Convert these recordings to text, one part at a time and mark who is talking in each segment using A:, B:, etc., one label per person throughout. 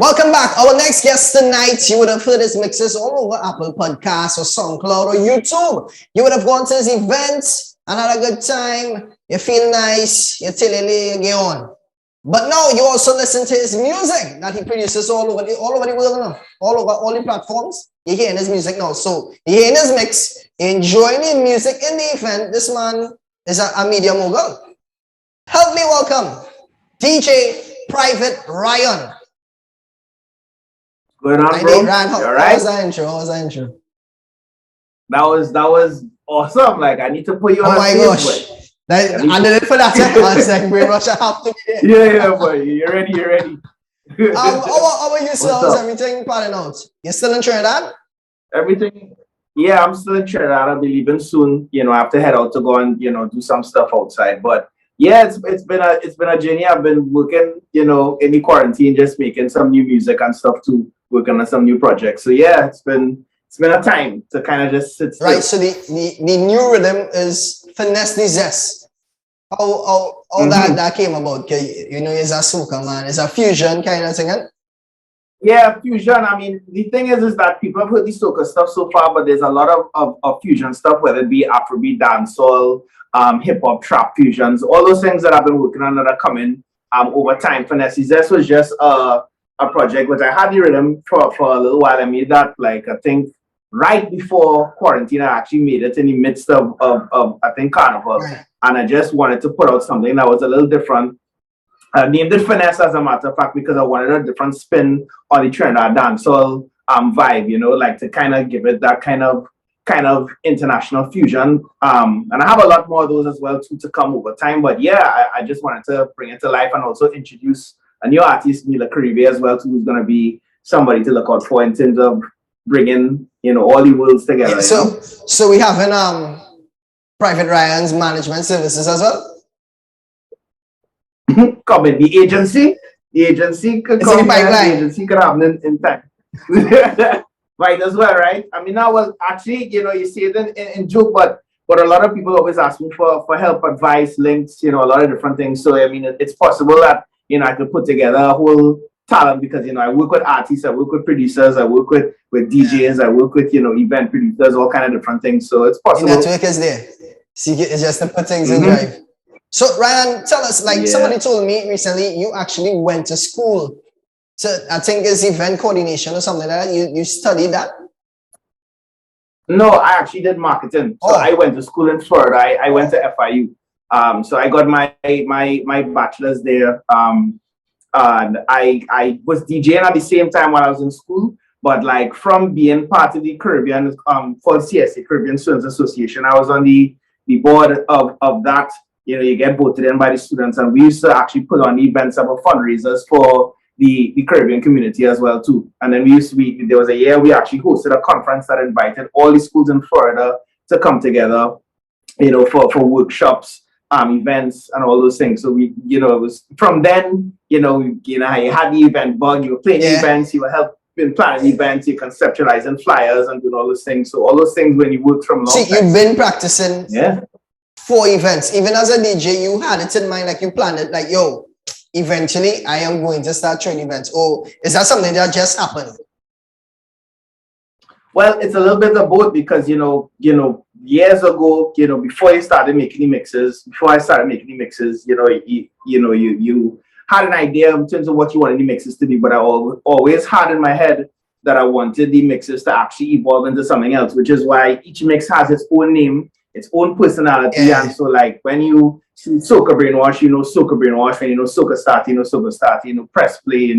A: Welcome back. Our next guest tonight, you would have heard his mixes all over Apple Podcasts or SoundCloud or YouTube. You would have gone to his events and had a good time. You feel nice, you're tilly, you get on. But now you also listen to his music that he produces all over the world now, all over all the platforms. You're hearing his music now. So you're hearing his mix, you're enjoying the music in the event. This man is a media mogul. Help me welcome DJ Private Ryan.
B: Going on, bro? How
A: was that intro?
B: That was awesome. Like, I need to put you on.
A: Oh my gosh! I did it for that. I was like, pretty much I have to be
B: there. Yeah, boy. You're ready.
A: How are you, sir? How's everything panning out? You still in Trinidad?
B: Everything. Yeah, I'm still in Trinidad. I'll be leaving soon. I have to head out to go and do some stuff outside. But yeah, it's been a journey. I've been working, in the quarantine, just making some new music and stuff too. Working on some new projects. So yeah, it's been a time to kind of just sit still.
A: Right. So the new rhythm is Finesse the Zest. How that came about? It's a soca, man. It's a fusion kind of thing. Huh?
B: Yeah, fusion. I mean, the thing is that people have heard the soca stuff so far, but there's a lot of fusion stuff, whether it be Afrobeat, dancehall, hip hop, trap fusions, all those things that I've been working on that are coming over time. Finesse the Zest was just a project which I had the rhythm for a little while. I made that I think right before quarantine. I actually made it in the midst of I think Carnival, right. And I just wanted to put out something that was a little different. I named it Finesse, as a matter of fact, because I wanted a different spin on the Trinidad dancehall vibe, to kind of give it that kind of international fusion. And I have a lot more of those as well too to come over time. But yeah, I just wanted to bring it to life and also introduce a new artist, Mila Caribe, as well, who's going to be somebody to look out for in terms of bringing, all the worlds together.
A: Yeah, so we have Private Ryan's management services as well.
B: Come in the agency. The agency could come. The agency could happen in time. Right as well, right? I mean, now, well, actually, you see it in joke, but a lot of people always ask me for help, advice, links, a lot of different things. So I mean, it's possible that I could put together a whole talent because, I work with artists, I work with producers, I work with DJs, I work with, event producers, all kind of different things. So it's possible.
A: The network is there. See, it's just to put things in drive. So Ryan, tell us, somebody told me recently, you actually went to school. So I think it's event coordination or something like that. You studied that?
B: No, I actually did marketing. So I went to school in Florida. I went to FIU. So I got my bachelor's there, and I was DJing at the same time while I was in school. But from being part of the Caribbean, for CSA, Caribbean Students Association, I was on the board of that. You get voted in by the students, and we used to actually put on events of fundraisers for the Caribbean community as well too. And then there was a year we actually hosted a conference that invited all the schools in Florida to come together, for workshops. Events and all those things. So we, it was from then, you had the event bug, you were playing events, you were helping planning events, you conceptualizing flyers and doing all those things. So all those things when you work from long
A: time. You've been practicing for events. Even as a DJ, you had it in mind, you planned it, yo, eventually I am going to start throwing events. Or is that something that just happened?
B: Well, it's a little bit of both because, years ago, before I started making the mixes, you had an idea in terms of what you wanted the mixes to be, but I always had in my head that I wanted the mixes to actually evolve into something else, which is why each mix has its own name, its own personality. Yeah. And so when you see Soca Brainwash, Soca Brainwash, when Soca Start, Soca Start, Press Play,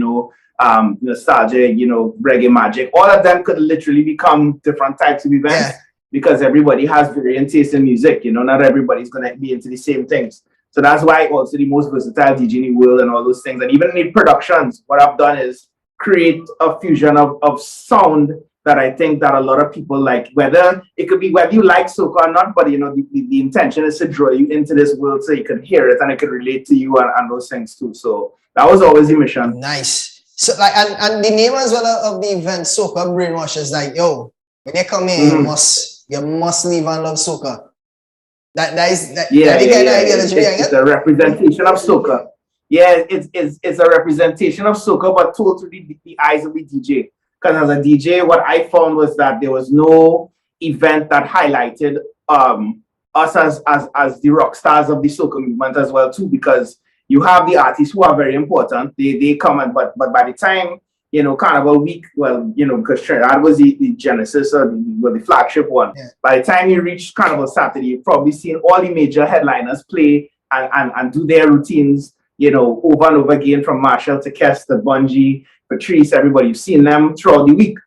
B: Nostalgia, Reggae Magic, all of them could literally become different types of events because everybody has varying taste in music. Not everybody's going to be into the same things. So that's why also the most versatile DJ in the world and all those things. And even in the productions, what I've done is create a fusion of sound that I think that a lot of people like, whether you like soca or not, but the intention is to draw you into this world so you can hear it and it can relate to you and those things too. So that was always the mission.
A: Nice. So and the name as well of the event, Soca Brainwash, is yo, when you come in, you must live and love soca. It's
B: the representation of soca. Yeah, it's a representation of soca, but told through the eyes of the DJ. Because as a DJ, what I found was that there was no event that highlighted us as the rock stars of the soca movement as well too. Because you have the artists who are very important. They come and but by the time Carnival Week, well, because Trinidad was the genesis or the flagship one.
A: Yeah.
B: By the time you reach Carnival Saturday, you've probably seen all the major headliners play and do their routines, over and over again, from Marshall to Kes to Bungie, Patrice, everybody. You've seen them throughout the week.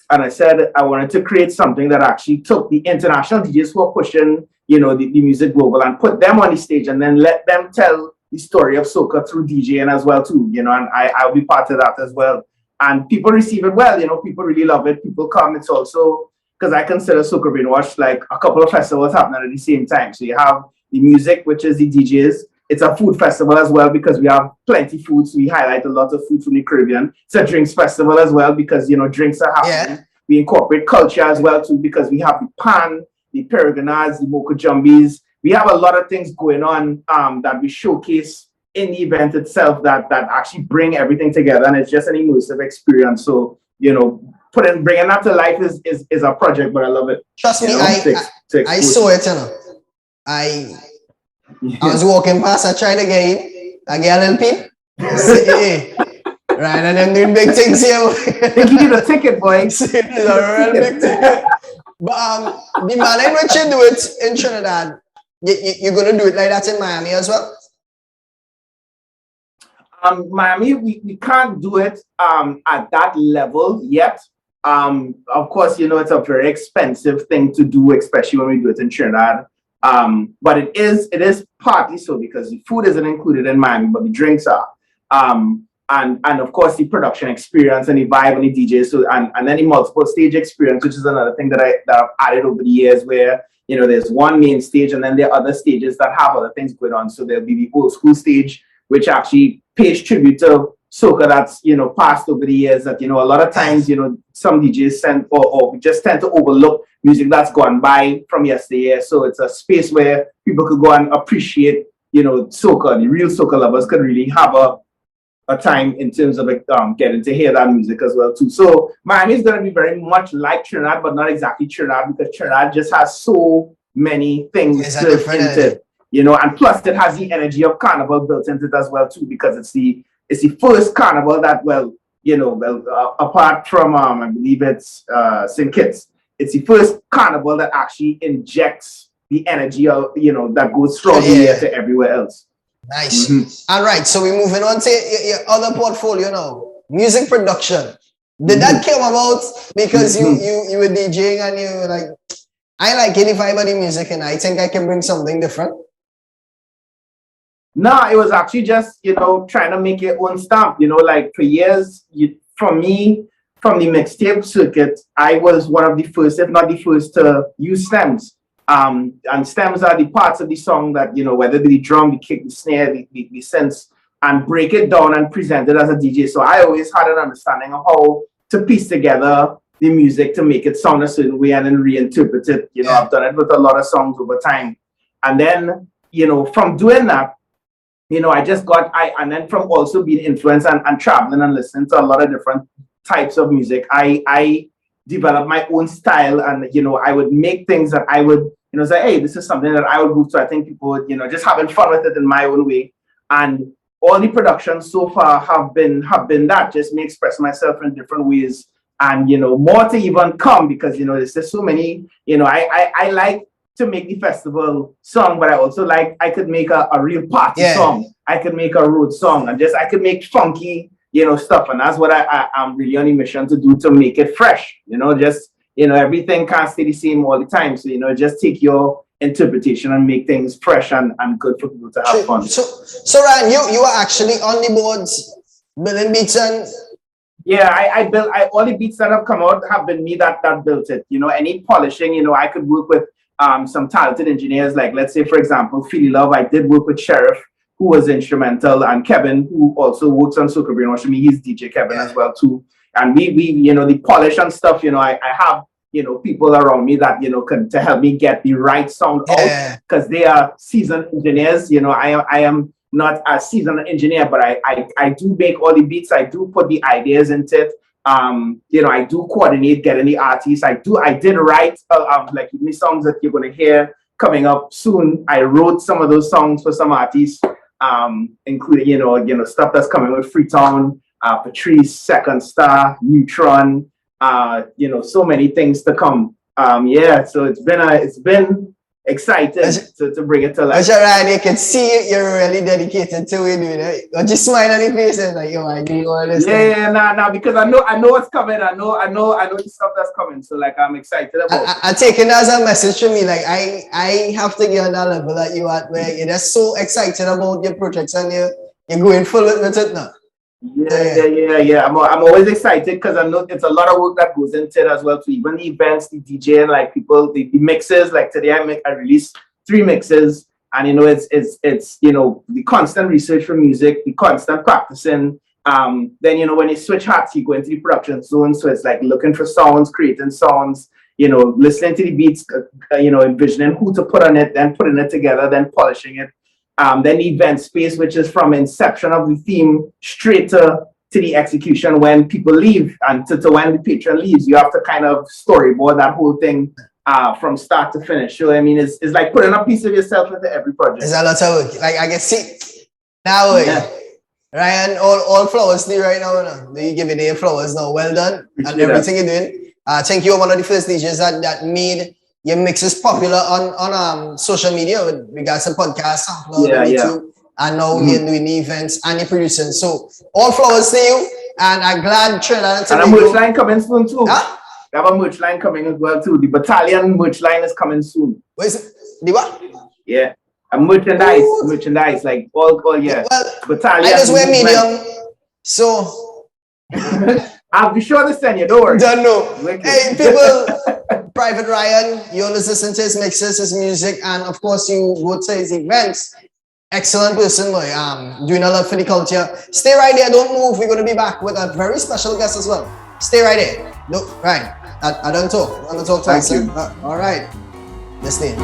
B: And I said I wanted to create something that actually took the international DJs who are pushing, the music global, and put them on the stage and then let them tell the story of soca through DJing as well too, and I'll be part of that as well. And people receive it well, people really love it. People come. It's also because I consider soca brainwash like a couple of festivals happening at the same time. So you have the music, which is the DJs. It's a food festival as well because we have plenty food. So we highlight a lot of food from the Caribbean. It's a drinks festival as well because, drinks are happening. Yeah. We incorporate culture as well too because we have the pan, the peregrinas, the mocha jumbies. We have a lot of things going on that we showcase in the event itself that actually bring everything together, and it's just an immersive experience. So, bringing that to life is a project, but I love it.
A: Trust me, I saw it, I was walking past, I tried to get in, I get a little peep. Hey, right, and then doing big things here.
B: They give you the ticket, boy.
A: It's a real big ticket. But the manner in which you do it in Trinidad, you're going to do it like that in Miami as well?
B: Miami, we can't do it at that level yet. Of course, it's a very expensive thing to do, especially when we do it in Trinidad. But it is partly so because the food isn't included in Miami, but the drinks are. And of course the production experience and the vibe and the DJs, so and then the multiple stage experience, which is another thing that I've added over the years, where there's one main stage and then there are other stages that have other things going on. So there'll be the old school stage, which actually pays tribute to soca that's passed over the years. That a lot of times some DJs tend or just tend to overlook music that's gone by from yesteryear. So it's a space where people could go and appreciate soca. The real soca lovers could really have a time in terms of getting to hear that music as well too. So Miami is going to be very much like Trinidad, but not exactly Trinidad because Trinidad just has so many things built into it, and plus it has the energy of Carnival built into it as well too because it's the first Carnival that apart from I believe it's St. Kitts, it's the first Carnival that actually injects the energy of that goes from here to everywhere else.
A: Nice. All right, so we're moving on to your other portfolio now, music production. Did that come about because you were DJing and you were like, I like any vibe of the music and I think I can bring something different?
B: No, it was actually just trying to make your own stamp. Like for years, for me, from the mixtape circuit, I was one of the first, if not the first, to use stems. And stems are the parts of the song that, whether the drum, the kick, the snare, the synths, and break it down and present it as a DJ. So I always had an understanding of how to piece together the music to make it sound a certain way and then reinterpret it. I've done it with a lot of songs over time. And then, from doing that, I just and then from also being influenced and traveling and listening to a lot of different types of music, I developed my own style, and I would make things that I would say, hey, this is something that I would move to. I think people would just having fun with it in my own way. And all the productions so far have been that, just me express myself in different ways, and more to even come because there's just so many. I like to make the festival song, but I also I could make a real party song. I could make a road song, and I could make funky stuff, and that's what I'm really on a mission to do, to make it fresh. Everything can't stay the same all the time. So just take your interpretation and make things fresh and good for people to have fun.
A: So Ryan, you are actually on the boards building beats and
B: I built all the beats that have come out have been me that built it. Any polishing, I could work with some talented engineers, like let's say for example Philly Love. I did work with Sheriff, who was instrumental, and Kevin, who also works on Soca Brainwash Me. He's DJ Kevin as well too. And we the polish and stuff, I have people around me that to help me get the right sound out because they are seasoned engineers. I am not a seasoned engineer, but I do make all the beats. I do put the ideas into it. You know, I do coordinate getting the artists. I did write like the songs that you're gonna hear coming up soon. I wrote some of those songs for some artists, including you know stuff that's coming with Freetown, Patrice, Second Star, Neutron. You know, so many things to come. Yeah, so it's been exciting to bring it to life.
A: That's right. You can see you're really dedicated to it, you know. Don't just smile on your face and like, yo, I do all this.
B: Yeah, nah, because I know what's coming. I know the stuff that's coming. So like, I'm excited about.
A: I take it as a message to me. Like I have to get on that level that you at where you're just so excited about your projects and you're going full with it now.
B: Yeah. I'm always excited because I know it's a lot of work that goes into it as well. To even the events, the DJing, like people, the mixes. Like today, I released 3 mixes, and you know, it's you know the constant research for music, the constant practicing. Then you know when you switch hats, you go into the production zone. So it's like looking for sounds, creating sounds. You know, listening to the beats. You know, envisioning who to put on it, then putting it together, then polishing it. Then the event space, which is from inception of the theme straight to the execution when people leave and to when the patron leaves. You have to kind of storyboard that whole thing from start to finish. So I mean, it's like putting a piece of yourself into every project.
A: It's a lot of work. Like I can see now, Ryan, all flowers to you right now. You give it your flowers now. Well done and everything you're doing. I think you're one of the first DJs that made your mixes popular on social media with regards to podcasts, YouTube, and now you're doing the events and you're producing. So all flowers to you, and I'm glad Trinidad
B: and a merch line coming soon too. Huh? We have a merch line coming as well too. The Battalion merch line is coming soon.
A: What is it? The what?
B: Yeah, a merchandise like all yeah.
A: Well,
B: Battalion.
A: I just wear medium, so
B: I'll be sure to send you. Don't worry.
A: Don't know. Hey people. Private Ryan, you listen to his mixes, his music, and of course you go to his events. Excellent person, boy. Doing a lot for the culture. Stay right there, don't move. We're going to be back with a very special guest as well. Stay right there. No, right. I don't talk. I don't talk to
B: Thank you.
A: All right. Listening.